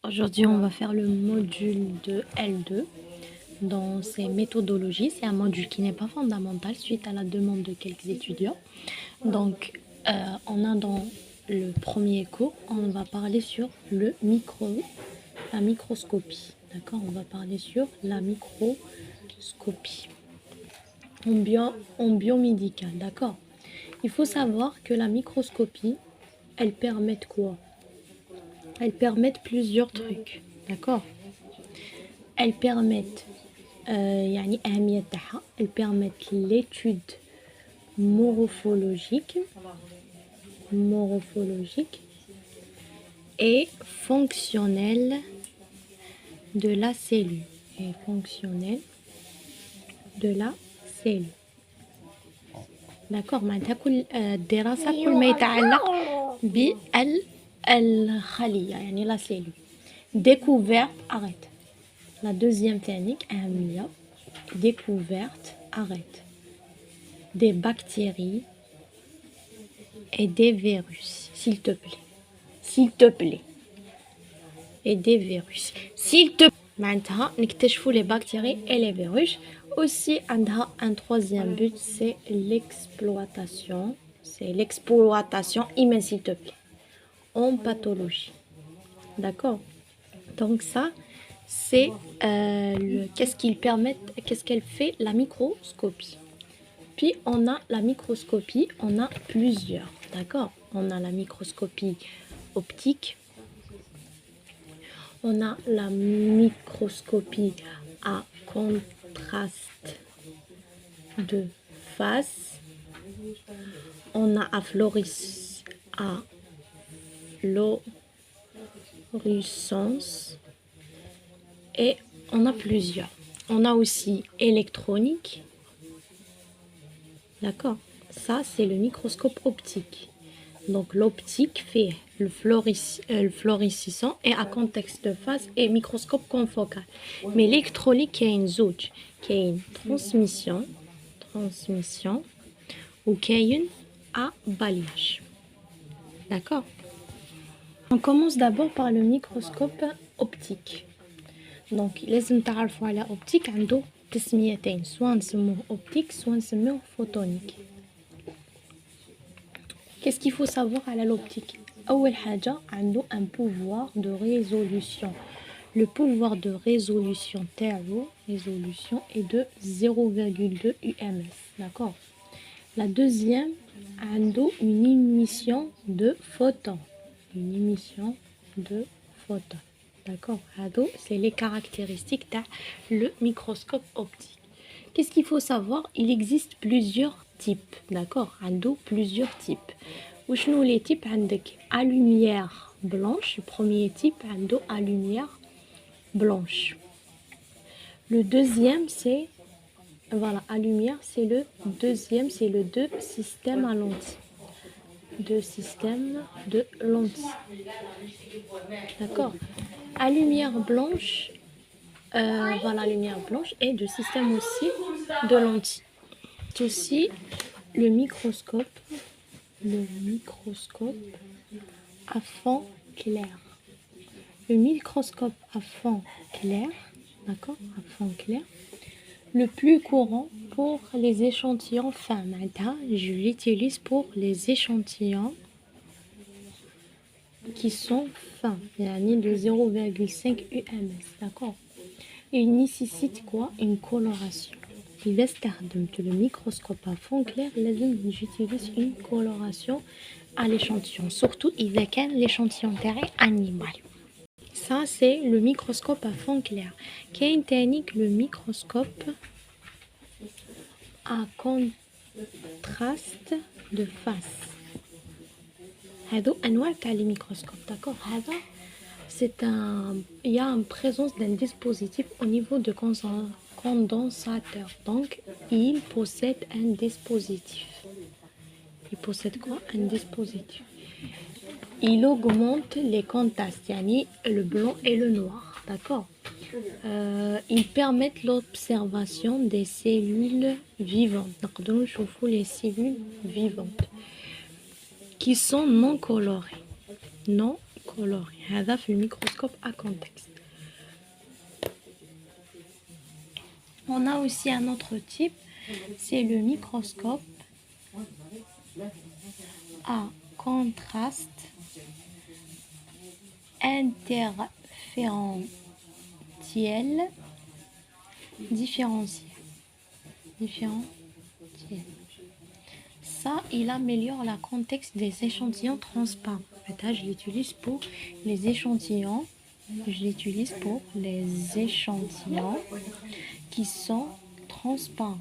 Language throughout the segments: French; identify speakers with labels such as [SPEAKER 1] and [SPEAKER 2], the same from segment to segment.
[SPEAKER 1] Aujourd'hui, on va faire le module de L2 dans ses méthodologies. C'est un module qui n'est pas fondamental suite à la demande de quelques étudiants. Donc, on a dans le premier cours, on va parler sur la microscopie. D'accord? On va parler sur la microscopie en biomédical. D'accord? Il faut savoir que la microscopie, elle permet quoi? Elles permettent plusieurs trucs, d'accord. Elles permettent elles permettent l'étude morphologique et fonctionnelle de la cellule d'accord. معناتها كل الدراسة كل ما يتعلق بالخلية يعني la cellule. Découverte, arrête. La deuxième technique, découverte, arrête. Des bactéries et des virus, s'il te plaît. S'il te plaît. Et des virus. S'il te plaît. معناتها نكتشفوا les bactéries et les virus. Aussi, un troisième but, c'est l'exploitation. C'est l'exploitation, s'il te plaît. En pathologie. D'accord? Donc ça, c'est qu'est-ce qu'elle fait la microscopie. Puis on a la microscopie, on a plusieurs, d'accord. On a la microscopie optique, on a la microscopie à contraste de face, on a à fluorescence, et on a plusieurs. On a aussi électronique. D'accord? Ça, c'est le microscope optique. Donc, l'optique fait le fluorescent et à contexte de phase et microscope confocal. Mais l'électronique, il y a une zone, qui est une transmission, ou qui est une abalayage. D'accord? On commence d'abord par le microscope optique. Donc لازم تعرفوا على optique عنده تسميتين سواء نسموه optique سواء نسموه photonique. Qu'est-ce qu'il faut savoir على l'optique? أول حاجة عنده un pouvoir de résolution. Le pouvoir de résolution تاعو est de 0,2 UMS. D'accord? La deuxième عنده une émission de photons. D'accord? C'est les caractéristiques du microscope optique. Qu'est-ce qu'il faut savoir? Il existe plusieurs types. D'accord? Plusieurs types. Où sont les types? À lumière blanche. Le premier type, à lumière blanche. Le deuxième, c'est... Voilà, à lumière, c'est le deuxième, c'est le deux systèmes à lentilles. Deux systèmes de lentilles. D'accord? À lumière blanche, voilà, lumière blanche et de système aussi de lentilles. C'est aussi le microscope à fond clair. Le microscope à fond clair, d'accord, à fond clair, le plus courant pour les échantillons fins. Je l'utilise pour les échantillons qui sont fins, de 0,5 UMS, d'accord. Il nécessite quoi? Une coloration. إذا استخدمت le microscope à fond clair j'utilise une coloration à l'échantillon, surtout إذا كان l'échantillon تاعي animal. Ça c'est le microscope à fond clair. كاين technique le microscope à contraste de face. هادو أنواع تاع les microscopes, d'accord. هذا il y a une présence d'un dispositif au niveau de condensateur. Donc, il possède un dispositif. Il possède quoi? Un dispositif. Il augmente les contrastes, le blanc et le noir, d'accord. Ils permettent l'observation des cellules vivantes. Donc, je vous les cellules vivantes qui sont non colorées. coloré. هذا في الميكروسcope à contexte. On a aussi un autre type, c'est le microscope à contraste interférentiel différentiel. Ça, il améliore le contexte des échantillons transparents. Là, je l'utilise pour les échantillons. Je l'utilise pour les échantillons qui sont transparents.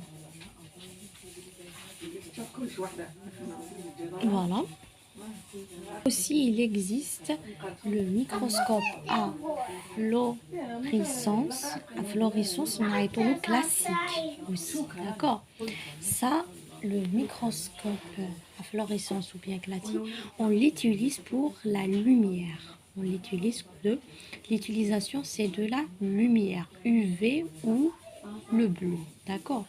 [SPEAKER 1] Voilà. Aussi, il existe le microscope à fluorescence. À fluorescence, on a été classique aussi. D'accord. Ça, le microscope à fluorescence ou bien classique, on l'utilise pour la lumière. On l'utilise de l'utilisation, c'est de la lumière UV ou le bleu. D'accord.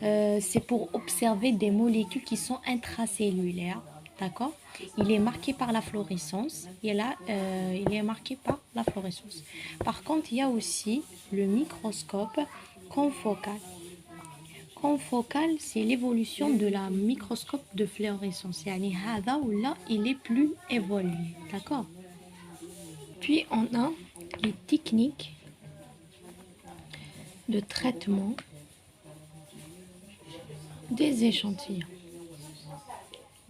[SPEAKER 1] C'est pour observer des molécules qui sont intracellulaires. D'accord. Il est marqué par la fluorescence. Et là, il est marqué par la fluorescence. Par contre, il y a aussi le microscope confocal. Confocal, c'est l'évolution de la microscope de fluorescence. Yani hada ou là, il est plus évolué. D'accord. Puis on a les techniques de traitement des échantillons.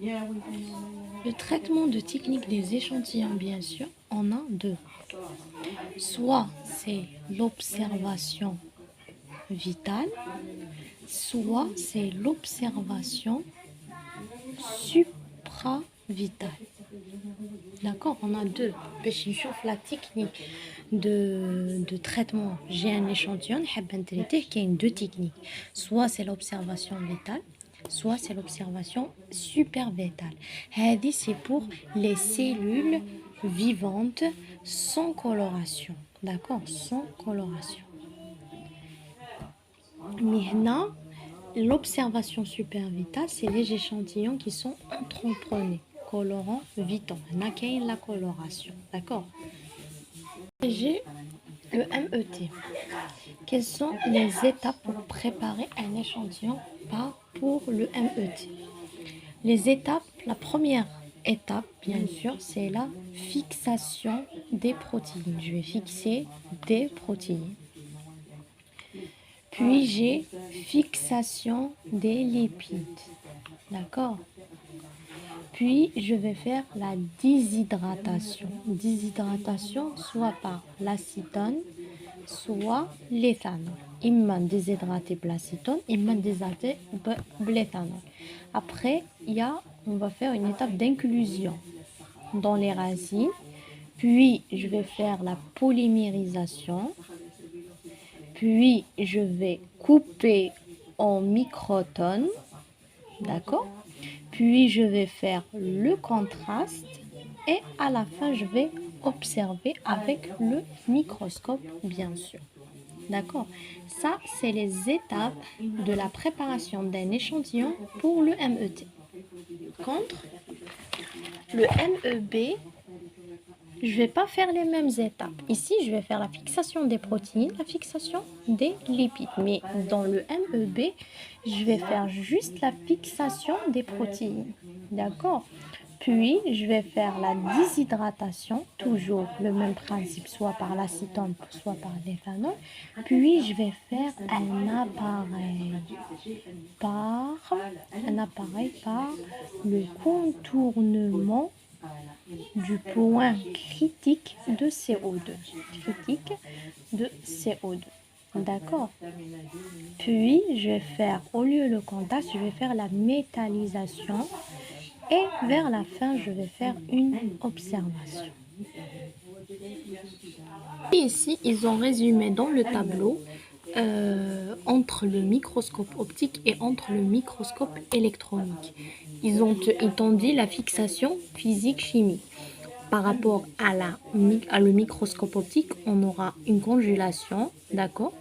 [SPEAKER 1] Le traitement de technique des échantillons, bien sûr, on a deux. Soit c'est l'observation vitale, soit c'est l'observation supravitale. D'accord, on a deux. Je chauffe la technique de traitement. J'ai un échantillon, il y a deux techniques. Soit c'est l'observation vitale, soit c'est l'observation supervétale. C'est pour les cellules vivantes sans coloration. D'accord, sans coloration. Maintenant, l'observation supervétale, c'est les échantillons qui sont entreprenés, colorants, vitants. On a la coloration. D'accord. J'ai le MET. Quelles sont les étapes pour préparer un échantillon pour le MET? Les étapes, la première étape, bien sûr, c'est la fixation des protéines. Je vais fixer des protéines. Puis j'ai fixation des lipides. D'accord? Puis je vais faire la déshydratation. Déshydratation soit par l'acétone, soit l'éthanol. Imman déshydraté l'acétone, imman déshydraté l'éthanol. Après, on va faire une étape d'inclusion dans les racines. Puis je vais faire la polymérisation. Puis je vais couper en microtonnes. D'accord? Puis je vais faire le contraste et à la fin je vais observer avec le microscope, bien sûr. D'accord. Ça, c'est les étapes de la préparation d'un échantillon pour le MET. Contre le MEB, je ne vais pas faire les mêmes étapes. Ici, je vais faire la fixation des protéines, la fixation des lipides. Mais dans le MEB, je vais faire juste la fixation des protéines. D'accord? Puis, je vais faire la déshydratation, toujours le même principe, soit par l'acétone, soit par l'éthanol. Puis, je vais faire un appareil par le contournement du point critique de CO2. D'accord. Puis, je vais faire, au lieu le contact, je vais faire la métallisation. Et vers la fin, je vais faire une observation. Et ici, ils ont résumé dans le tableau entre le microscope optique et entre le microscope électronique. Ils t'ont dit la fixation physique-chimique. Par rapport à le microscope optique, on aura une congélation, d'accord,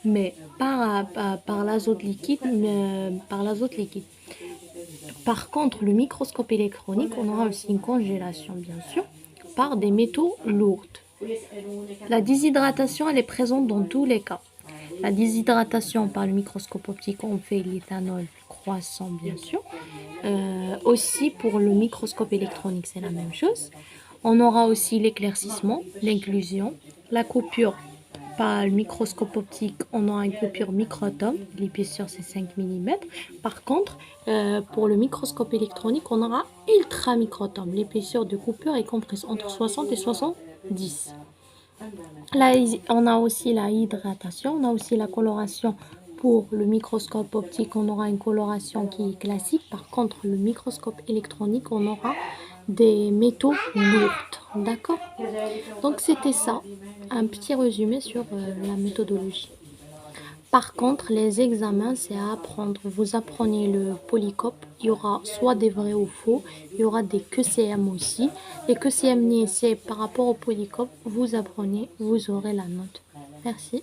[SPEAKER 1] mais par l'azote liquide, Par contre, le microscope électronique, on aura aussi une congélation, bien sûr. par des métaux lourds. La déshydratation, elle est présente dans tous les cas. La déshydratation par le microscope optique, on fait l'éthanol croissant, bien sûr. Aussi, pour le microscope électronique, c'est la même chose. On aura aussi l'éclaircissement, l'inclusion, la coupure. Par le microscope optique, on aura une coupure microtome, l'épaisseur c'est 5 mm. Par contre, pour le microscope électronique, on aura ultra microtome. L'épaisseur de coupure est comprise entre 60 et 70. Là, on a aussi la hydratation, on a aussi la coloration. Pour le microscope optique, on aura une coloration qui est classique. Par contre, le microscope électronique, on aura des métaux lourds. D'accord? Donc, c'était ça, un petit résumé sur la méthodologie. Par contre, les examens, c'est à apprendre. Vous apprenez le polycope. Il y aura soit des vrais ou faux. Il y aura des QCM aussi. Les QCM, c'est par rapport au polycope. Vous apprenez, vous aurez la note. Merci.